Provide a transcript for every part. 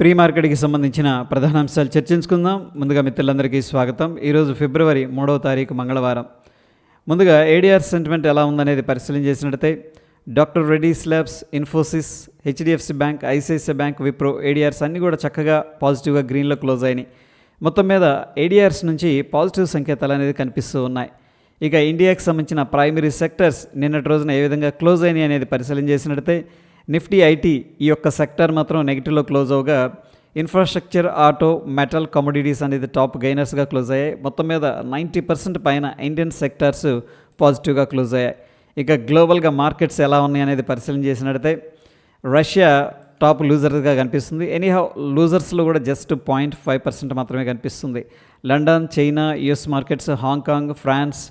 Pre మార్కెట్కి సంబంధించిన ప్రధాన అంశాలు చర్చించుకుందాం. ముందుగా మిత్రులందరికీ స్వాగతం. ఈరోజు ఫిబ్రవరి 3వ తారీఖు మంగళవారం. ముందుగా ఏడీఆర్ సెంటిమెంట్ ఎలా ఉందనేది పరిశీలన చేసినట్లయితే doctor Reddy's labs, Infosys, HDFC bank, ICICI bank, Wipro ADRs అన్నీ కూడా చక్కగా పాజిటివ్గా గ్రీన్లో క్లోజ్ అయినాయి. మొత్తం మీద ఏడీఆర్స్ నుంచి పాజిటివ్ సంకేతాలు అనేది కనిపిస్తూ ఉన్నాయి. ఇక ఇండియాకి సంబంధించిన ప్రైమరీ సెక్టర్స్ నిన్నటి రోజున ఏ విధంగా క్లోజ్ అయినాయి అనేది పరిశీలన చేసినట్లయితే నిఫ్టీ ఐటీ ఈ యొక్క సెక్టర్ మాత్రం నెగిటివ్లో క్లోజ్ అవగా ఇన్ఫ్రాస్ట్రక్చర్, ఆటో, మెటల్, కమోడిటీస్ అనేది టాప్ గైనర్స్గా క్లోజ్ అయ్యాయి. మొత్తం మీద 90% పైన ఇండియన్ సెక్టార్స్ పాజిటివ్గా క్లోజ్ అయ్యాయి. ఇక గ్లోబల్గా మార్కెట్స్ ఎలా ఉన్నాయి అనేది పరిశీలన చేసినట్లయితే రష్యా టాప్ లూజర్గా కనిపిస్తుంది. ఎనీహౌ లూజర్స్లో కూడా జస్ట్ 0.5% మాత్రమే కనిపిస్తుంది. London, China, US markets, Hong Kong, France,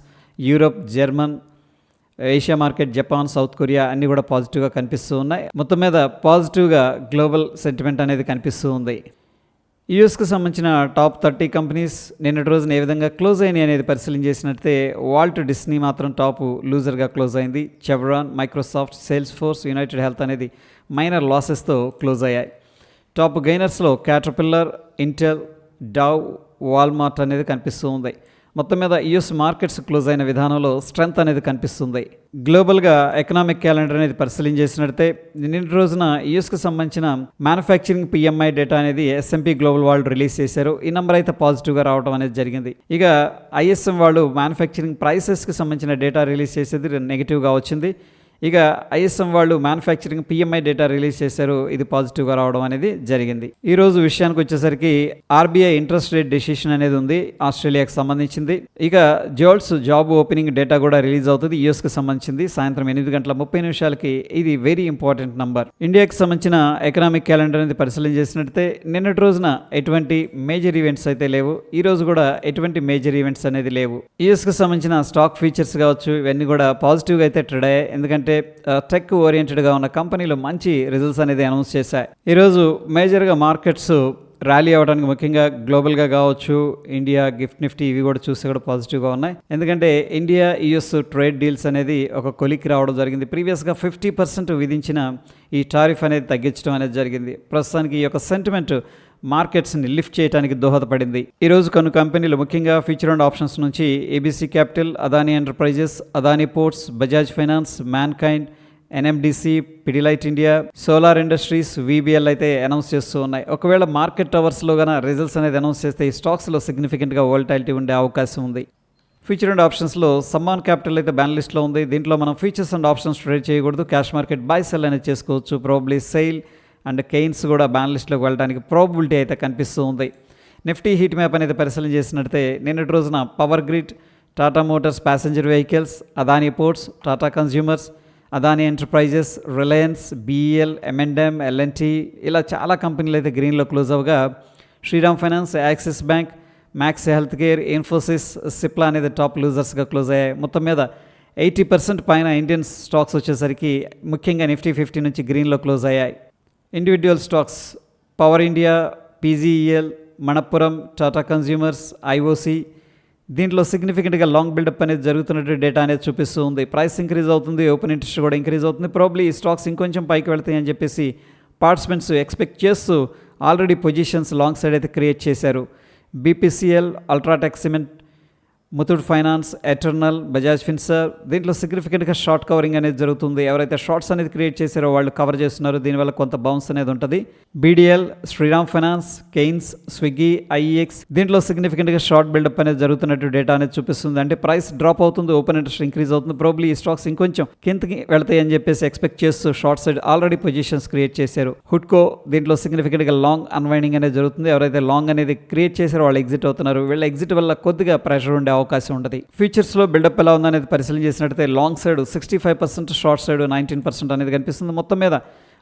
Europe, German, Asia market, Japan, South Korea అన్నీ కూడా పాజిటివ్గా కనిపిస్తూ ఉన్నాయి. మొత్తం మీద పాజిటివ్గా గ్లోబల్ సెంటిమెంట్ అనేది కనిపిస్తూ ఉంది. యూఎస్కి సంబంధించిన టాప్ 30 కంపెనీస్ నిన్నటి రోజున ఏ విధంగా క్లోజ్ అయినాయి అనేది పరిశీలన చేసినట్లయితే వాల్ట్ డిస్నీ మాత్రం టాప్ లూజర్గా క్లోజ్ అయింది. Chevron, Microsoft, Salesforce, United Health అనేది మైనర్ లాసెస్తో క్లోజ్ అయ్యాయి. టాప్ గెయినర్స్లో క్యాటర్పిల్లర్, ఇంటెల్, డవ్, వాల్మార్ట్ అనేది కనిపిస్తూ ఉంది. మొత్తం మీద యూఎస్ మార్కెట్స్ క్లోజ్ అయిన విధానంలో స్ట్రెంత్ అనేది కనిపిస్తుంది. గ్లోబల్గా ఎకనామిక్ క్యాలెండర్ అనేది పరిశీలన చేసినట్లయితే నిన్నటి రోజున యూఎస్కి సంబంధించిన మ్యానుఫ్యాక్చరింగ్ పిఎంఐ డేటా అనేది ఎస్ఎంపీ గ్లోబల్ వాళ్ళు రిలీజ్ చేశారు. ఈ నెంబర్ అయితే పాజిటివ్గా రావడం అనేది జరిగింది. ఇక ఐఎస్ఎం వాళ్ళు మ్యానుఫ్యాక్చరింగ్ ప్రైసెస్కి సంబంధించిన డేటా రిలీజ్ చేసేది నెగిటివ్గా వచ్చింది. ఇక ఐఎస్ఎం వాళ్ళు మ్యానుఫ్యాక్చరింగ్ పిఎంఐ డేటా రిలీజ్ చేశారు. ఇది పాజిటివ్గా రావడం అనేది జరిగింది. ఈరోజు విషయానికి వచ్చేసరికి ఆర్బీఐ ఇంట్రెస్ట్ రేట్ డెసిషన్ అనేది ఉంది ఆస్ట్రేలియాకి సంబంధించింది. ఇక జోల్స్ జాబ్ ఓపెనింగ్ డేటా కూడా రిలీజ్ అవుతుంది యూఎస్కి సంబంధించింది సాయంత్రం 8:30 ఇది వెరీ ఇంపార్టెంట్ నంబర్. ఇండియాకి సంబంధించిన ఎకనామిక్ క్యాలెండర్ అనేది పరిశీలన చేసినట్లయితే నిన్నటి రోజున ఎటువంటి మేజర్ ఈవెంట్స్ అయితే లేవు. ఈ రోజు కూడా ఎటువంటి మేజర్ ఈవెంట్స్ అనేది లేవు. యూఎస్కి సంబంధించిన స్టాక్ ఫీచర్స్ కావచ్చు ఇవన్నీ కూడా పాజిటివ్గా అయితే ట్రేడ్ అయ్యాయి. ఎందుకంటే టెక్ ఓరియంటెడ్గా ఉన్న కంపెనీలు మంచి రిజల్ట్స్ అనేది అనౌన్స్ చేశాయి. ఈరోజు మేజర్గా మార్కెట్స్ ర్యాలీ అవ్వడానికి ముఖ్యంగా గ్లోబల్గా కావచ్చు, ఇండియా, గిఫ్ట్ నిఫ్టీ ఇవి కూడా చూస్తే కూడా పాజిటివ్గా ఉన్నాయి. ఎందుకంటే ఇండియా యుఎస్ ట్రేడ్ డీల్స్ అనేది ఒక కొలిక్కి రావడం జరిగింది. ప్రీవియస్గా 50% విధించిన ఈ టారిఫ్ అనేది తగ్గించడం అనేది జరిగింది. ప్రస్తుతానికి ఈ యొక్క సెంటిమెంట్ మార్కెట్స్ని లిఫ్ట్ చేయడానికి దోహదపడింది. ఈరోజు కొన్ని కంపెనీలు ముఖ్యంగా ఫ్యూచర్ అండ్ ఆప్షన్స్ నుంచి ABC Capital, Adani Enterprises, Adani Ports, Bajaj Finance, Mankind, NMDC, Pidilite India, Solar Industries, VBL అయితే అనౌన్స్ చేస్తూ ఉన్నాయి. ఒకవేళ మార్కెట్ అవర్స్లో గాన రిజల్ట్స్ అనేది అనౌన్స్ చేస్తే ఈ స్టాక్స్లో సిగ్నిఫికెంట్గా వోల్టాలిటీ ఉండే అవకాశం ఉంది. ఫ్యూచర్ అండ్ ఆప్షన్స్లో సమ్మాన్ క్యాపిటల్ అయితే బ్యాన్ లిస్ట్లో ఉంది. దీంట్లో మనం ఫ్యూచర్స్ అండ్ ఆప్షన్స్ ట్రేడ్ చేయకూడదు. క్యాష్ మార్కెట్ బై సెల్ అనేది చేసుకోవచ్చు. ప్రాబబ్లీ సెయిల్ అండ్ కెయిన్స్ కూడా బ్యాన్ లిస్ట్లోకి వెళ్ళడానికి ప్రాబబిలిటీ అయితే కనిపిస్తూ ఉంది. నిఫ్టీ హీట్ మ్యాప్ అనేది పరిశీలన చేసినట్లయితే నిన్నటి రోజున Power Grid, Tata Motors Passenger Vehicles, Adani Ports, Tata Consumers, Adani Enterprises, Reliance, BEL, M&M, L&T ఇలా చాలా కంపెనీలు అయితే గ్రీన్లో క్లోజ్ అవగా Shriram Finance, Axis Bank, Max Healthcare, Infosys, Cipla అనేది టాప్ లూజర్స్గా క్లోజ్ అయ్యాయి. మొత్తం మీద 80% పైన ఇండియన్ స్టాక్స్ వచ్చేసరికి ముఖ్యంగా నిఫ్టీ 50 నుంచి గ్రీన్లో క్లోజ్ అయ్యాయి. Individual stocks Power India, PGEL, Manappuram, Tata Consumers, IOC దీంట్లో సిగ్నిఫికెంట్గా లాంగ్ బిల్డప్ అనేది జరుగుతున్నట్టు డేటా అనేది చూపిస్తూ ఉంది. ప్రైస్ ఇంక్రీజ్ అవుతుంది, ఓపెన్ ఇంట్రెస్ట్ కూడా ఇంక్రీజ్ అవుతుంది. ప్రాబ్లీ ఈ స్టాక్స్ ఇంకొంచెం పైకి వెళ్తాయి అని చెప్పేసి పార్టిసిపెంట్స్ ఎక్స్పెక్ట్ చేస్తూ ఆల్రెడీ పొజిషన్స్ లాంగ్ సైడ్ అయితే క్రియేట్ చేశారు. BPCL, UltraTech Cement, Muthoot Finance, Eternal, Bajaj Finserv దీంట్లో సిగ్నిఫికెంట్గా షార్ట్ కవరింగ్ అనేది జరుగుతుంది. ఎవరైతే షార్ట్స్ అనేది క్రియేట్ చేశారో వాళ్ళు కవర్ చేస్తున్నారు. దీనివల్ల కొంత బౌన్స్ అనేది ఉంటుంది. BDL, Shriram finance, Kaynes, Swiggy, IEX దీంట్లో సిగ్నిఫికెంట్గా షార్ట్ బిల్డప్ అనేది జరుగుతున్నట్టు డేటా అనేది చూపిస్తుంది. అంటే ప్రైస్ డ్రాప్ అవుతుంది, ఓపెన్ ఇంట్రెస్ట్ ఇంక్రీజ్ అవుతుంది. ప్రాబ్లీ ఈ స్టాక్స్ ఇంకొంచెం కిందకి వెళ్తాయి అని చెప్పేసి ఎక్స్పెక్ట్ చేస్తూ short side already positions create చేశారు. హుడ్కో దీంట్లో సిగ్నిఫికెంట్గా లాంగ్ అన్వైండింగ్ అనేది జరుగుతుంది. ఎవరైతే లాంగ్ అనేది క్రియేట్ చేశారో వాళ్ళు ఎగ్జిట్ అవుతున్నారు. వీళ్ళ ఎగ్జిట్ వల్ల కొద్దిగా ప్రెషర్ ఉండే అవకాశం ఉంటుంది. ఫ్యూచర్స్లో బిల్డప్ ఎలా ఉందనేది పరిశీలన చేసినట్లయితే లాంగ్ సైడ్ 65%, షార్ట్ సైడ్ 19% అనేది కనిపిస్తుంది. మొత్తం మీద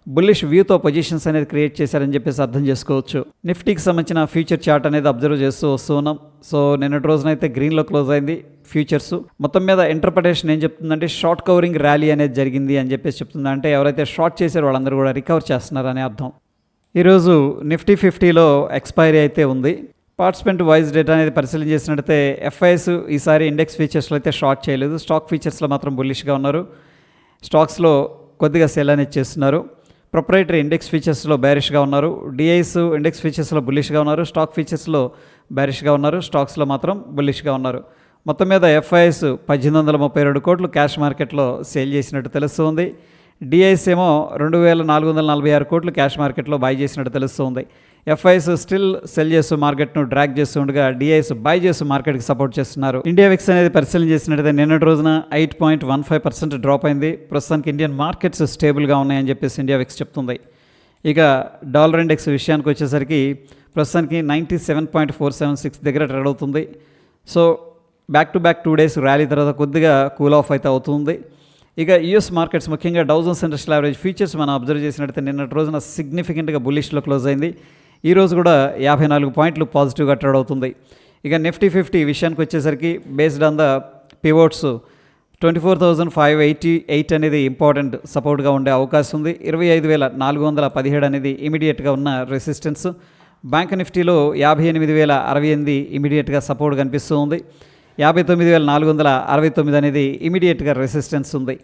బుల్లిష్ వ్యూతో పొజిషన్స్ అనేది క్రియేట్ చేశారని చెప్పేసి అర్థం చేసుకోవచ్చు. నిఫ్టీకి సంబంధించిన ఫ్యూచర్ చార్ట్ అనేది అబ్జర్వ్ చేస్తూ వస్తూ ఉన్నాం. సో నిన్నటి రోజునైతే గ్రీన్లో క్లోజ్ అయింది ఫ్యూచర్స్. మొత్తం మీద ఇంటర్ప్రిటేషన్ ఏం చెప్తుందంటే షార్ట్ కవరింగ్ ర్యాలీ అనేది జరిగింది అని చెప్పేసి చెప్తుంది. అంటే ఎవరైతే షార్ట్ చేశారో వాళ్ళందరూ కూడా రికవర్ చేస్తున్నారనే అర్థం. ఈరోజు నిఫ్టీ 50లో ఎక్స్పైరీ అయితే ఉంది. పార్టిసిపెంట్ వైజ్ డేటా అనేది పరిశీలన చేసినట్లయితే ఎఫ్ఐఎస్ ఈసారి ఇండెక్స్ ఫీచర్స్లో అయితే షార్ట్ చేయలేదు. స్టాక్ ఫీచర్స్లో మాత్రం బుల్లిష్గా ఉన్నారు. స్టాక్స్లో కొద్దిగా సెల్ అనేది చేస్తున్నారు. ప్రొప్రైటరీ ఇండెక్స్ ఫీచర్స్లో బేరిష్గా ఉన్నారు. డిఐస్ ఇండెక్స్ ఫీచర్స్లో బుల్లిష్గా ఉన్నారు. స్టాక్ ఫీచర్స్లో బేరిష్గా ఉన్నారు. స్టాక్స్లో మాత్రం బుల్లిష్గా ఉన్నారు. మొత్తం మీద ఎఫ్ఐఎస్ 1832 కోట్లు క్యాష్ మార్కెట్లో సేల్ చేసినట్టు తెలుస్తుంది. డిఐస్ ఏమో 2446 కోట్లు క్యాష్ మార్కెట్లో బై చేసినట్టు తెలుస్తుంది. ఎఫ్ఐఎస్ స్టిల్ సెల్ చేస్తూ మార్కెట్ను డ్రాగ్ చేస్తూ ఉండగా డిఐఎస్ బై చేస్తూ మార్కెట్కి సపోర్ట్ చేస్తున్నారు. ఇండియా విక్స్ అనేది పరిశీలన చేసినట్టయితే నిన్నటి రోజున 8.15% డ్రాప్ అయింది. ప్రస్తుతానికి ఇండియన్ మార్కెట్స్ స్టేబుల్గా ఉన్నాయని చెప్పేసి ఇండియా విక్స్ చెప్తుంది. ఇక డాలర్ ఇండెక్స్ విషయానికి వచ్చేసరికి ప్రస్తుతానికి 97.476 దగ్గర ట్రేడ్ అవుతుంది. So back to back 2 days rally తర్వాత కొద్దిగా కూల్ ఆఫ్ అయితే అవుతుంది. ఇక యూఎస్ మార్కెట్స్ ముఖ్యంగా Dow Jones industrial average futures మనం అబ్జర్వ్ చేసినట్టయితే నిన్నటి రోజున సిగ్నిఫికెంట్గా బుల్లిష్లో క్లోజ్ అయింది. ఈ రోజు కూడా 54 పాయింట్లు పాజిటివ్గా ట్రేడ్ అవుతుంది. ఇక నిఫ్టీ 50 విషయానికి వచ్చేసరికి బేస్డ్ ఆన్ ద పివోట్స్ 24,588 అనేది ఇంపార్టెంట్ సపోర్ట్గా ఉండే అవకాశం ఉంది. 25,417 అనేది ఇమీడియట్గా ఉన్న రెసిస్టెన్స్. బ్యాంక్ నిఫ్టీలో 58,068 ఇమీడియట్గా సపోర్ట్ కనిపిస్తూ ఉంది. 59,469 అనేది ఇమీడియట్గా రెసిస్టెన్స్ ఉంది.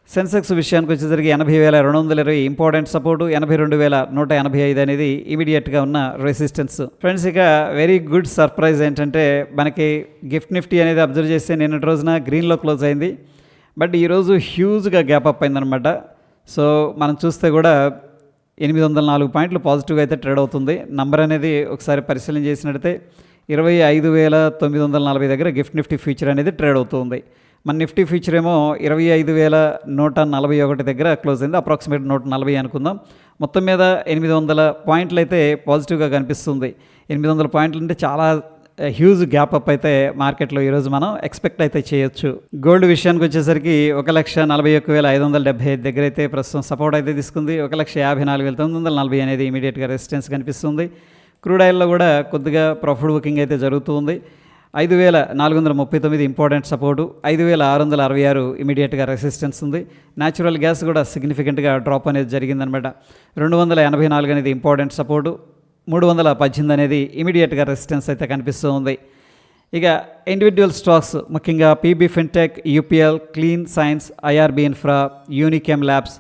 సెన్సెక్స్ విషయానికి వచ్చేసరికి 80,220 ఇంపార్టెంట్ సపోర్టు, 82,185 అనేది ఇమీడియట్గా ఉన్న రెసిస్టెన్స్. ఫ్రెండ్స్, ఇక వెరీ గుడ్ సర్ప్రైజ్ ఏంటంటే మనకి గిఫ్ట్ నిఫ్టీ అనేది అబ్జర్వ్ చేస్తే నిన్నటి రోజున గ్రీన్లో క్లోజ్ అయింది. బట్ ఈరోజు హ్యూజ్గా గ్యాప్ అప్ అయిందనమాట. సో మనం చూస్తే కూడా 804 పాయింట్లు పాజిటివ్గా అయితే ట్రేడ్ అవుతుంది. నంబర్ అనేది ఒకసారి పరిశీలన చేసినట్టయితే 25,940 దగ్గర గిఫ్ట్ నిఫ్టీ ఫ్యూచర్ అనేది ట్రేడ్ అవుతుంది. మన నిఫ్టీ ఫ్యూచర్ ఏమో 25,141 దగ్గర క్లోజ్ అయింది. అప్రాక్సిమేట్ 140 అనుకుందాం. మొత్తం మీద 800 పాయింట్లు అయితే పాజిటివ్గా కనిపిస్తుంది. 800 పాయింట్లు అంటే చాలా హ్యూజ్ గ్యాప్ అప్ అయితే మార్కెట్లో ఈరోజు మనం ఎక్స్పెక్ట్ అయితే చేయొచ్చు. గోల్డ్ విషయానికి వచ్చేసరికి 1,41,575 దగ్గర అయితే ప్రస్తుతం సపోర్ట్ అయితే తీసుకుంది. 1,54,940 అనేది ఇమీడియట్గా రెసిస్టెన్స్ కనిపిస్తుంది. క్రూడ్ ఆయిల్లో కూడా కొద్దిగా ప్రాఫిట్ బుకింగ్ అయితే జరుగుతుంది. 5,439 ఇంపార్టెంట్ సపోర్టు, 5,666 ఇమీడియట్గా రెసిస్టెన్స్ ఉంది. న్యాచురల్ గ్యాస్ కూడా సిగ్నిఫికెంట్గా డ్రాప్ అనేది జరిగిందనమాట. 284 అనేది ఇంపార్టెంట్ సపోర్టు, 318 అనేది ఇమీడియట్గా రెసిస్టెన్స్ అయితే కనిపిస్తూ ఉంది. ఇక ఇండివిజువల్ స్టాక్స్ ముఖ్యంగా PB fintech, UPL, clean science, IRB infra, Unichem labs,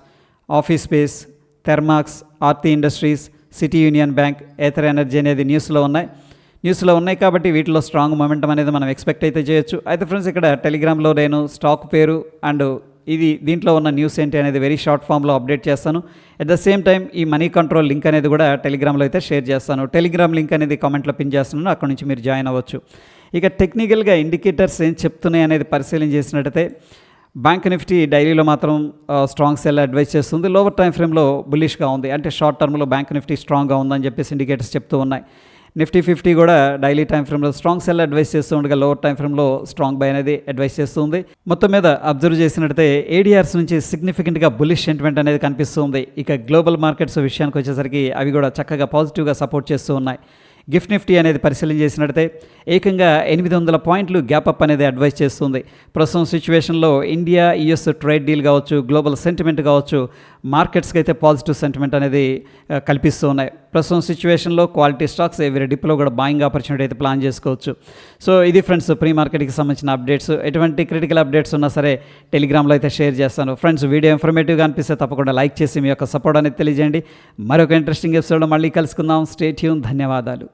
office space, Thermax, Aarti industries, city union bank, Ather energy అనేది న్యూస్లో ఉన్నాయి కాబట్టి వీటిలో స్ట్రాంగ్ మొమెంటం అనేది మనం ఎక్స్పెక్ట్ అయితే చేయొచ్చు. అయితే ఫ్రెండ్స్, ఇక్కడ టెలిగ్రామ్లో నేను స్టాక్ పేరు అండ్ దీంట్లో ఉన్న న్యూస్ ఏంటి అనేది వెరీ షార్ట్ ఫామ్లో అప్డేట్ చేస్తాను. అట్ ద సేమ్ టైం ఈ మనీ కంట్రోల్ లింక్ అనేది కూడా టెలిగ్రామ్లో అయితే షేర్ చేస్తాను. టెలిగ్రామ్ లింక్ అనేది కామెంట్లో పిన్ చేస్తున్నాను, అక్కడ నుంచి మీరు జాయిన్ అవ్వచ్చు. ఇక టెక్నికల్గా ఇండికేటర్స్ ఏం చెప్తున్నాయి అనేది పరిశీలన చేసినట్టయితే బ్యాంక్ నిఫ్టీ డైలీలో మాత్రం స్ట్రాంగ్ సెల్ అడ్వైస్ చేస్తుంది. లోవర్ టైం ఫ్రేమ్లో బుల్లిష్గా ఉంది, అంటే షార్ట్ టర్మ్లో బ్యాంక్ నిఫ్టీ స్ట్రాంగ్గా ఉందని చెప్పేసి ఇండికేటర్స్ చెప్తూ ఉన్నాయి. నిఫ్టీ 50 కూడా డైలీ టైం ఫ్రేమ్లో స్ట్రాంగ్ సెల్ అడ్వైస్ చేస్తూ ఉండగా లోవర్ టైం ఫ్రేమ్లో స్ట్రాంగ్ బై అనేది అడ్వైస్ చేస్తుంది. మొత్తం మీద అబ్జర్వ్ చేసినట్టయితే ఏడిఆర్స్ నుంచి సిగ్నిఫికెంట్గా బుల్లిష్ సెంటిమెంట్ అనేది కనిపిస్తుంది. ఇక గ్లోబల్ మార్కెట్స్ విషయానికి వచ్చేసరికి అవి కూడా చక్కగా పాజిటివ్గా సపోర్ట్ చేస్తూ ఉన్నాయి. గిఫ్ట్ నిఫ్టీ అనేది పరిశీలన చేసినట్టయితే ఏకంగా 800 పాయింట్లు గ్యాప్ అప్ అనేది అడ్వైస్ చేస్తుంది. ప్రస్తుతం సిచ్యువేషన్లో ఇండియా యుఎస్ ట్రేడ్ డీల్ కావచ్చు, గ్లోబల్ సెంటిమెంట్ కావచ్చు, మార్కెట్స్కి అయితే పాజిటివ్ సెంటిమెంట్ అనేది కల్పిస్తూ ఉన్నాయి. ప్రస్తుతం సిచ్యువేషన్లో క్వాలిటీ స్టాక్స్ ఎవరి డిప్లో కూడా బాయింగ్ ఆపర్చునిటీ అయితే ప్లాన్ చేసుకోవచ్చు. సో ఇది ఫ్రెండ్స్ ప్రీ మార్కెట్కి సంబంధించిన అప్డేట్స్. ఎటువంటి క్రిటికల్ అప్డేట్స్ ఉన్నా సరే టెలిగ్రామ్లో అయితే షేర్ చేస్తాను. ఫ్రెండ్స్, వీడియో ఇన్ఫర్మేటివ్గా అనిపిస్తే తప్పకుండా లైక్ చేసి మీ యొక్క సపోర్ట్ అనేది తెలియజేయండి. మరొక ఇంట్రెస్టింగ్ ఎపిసోడ్లో మళ్ళీ కలుసుకుందాం. Stay tune. ధన్యవాదాలు.